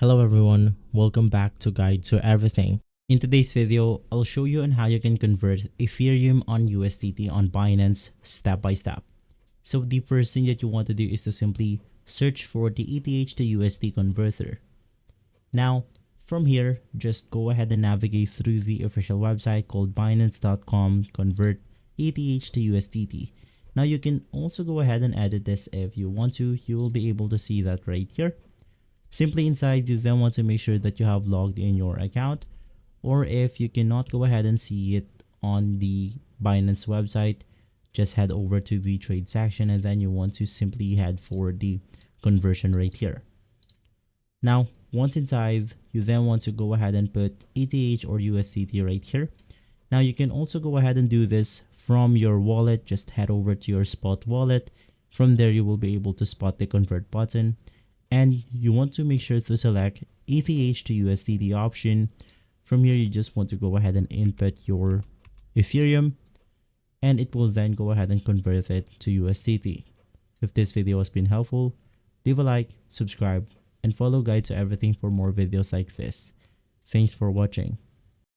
Hello everyone, welcome back to Guide to Everything. In today's video, I'll show you on how you can convert Ethereum on USDT on Binance step by step. So the first thing that you want to do is to simply search for the ETH to USD converter. Now, from here, just go ahead and navigate through the official website called binance.com convert ETH to USDT. Now you can also go ahead and edit this if you want to. You will be able to see that right here. Simply inside, you then want to make sure that you have logged in your account, or if you cannot go ahead and see it on the Binance website, just head over to the trade section and then you want to simply head for the conversion right here. Now, once inside, you then want to go ahead and put ETH or USDT right here. Now you can also go ahead and do this from your wallet. Just head over to your spot wallet. From there, you will be able to spot the convert button. And you want to make sure to select ETH to USDT option. From here, you just want to go ahead and input your Ethereum, and it will then go ahead and convert it to USDT. If this video has been helpful, leave a like, subscribe, and follow Guide to Everything for more videos like this. Thanks for watching.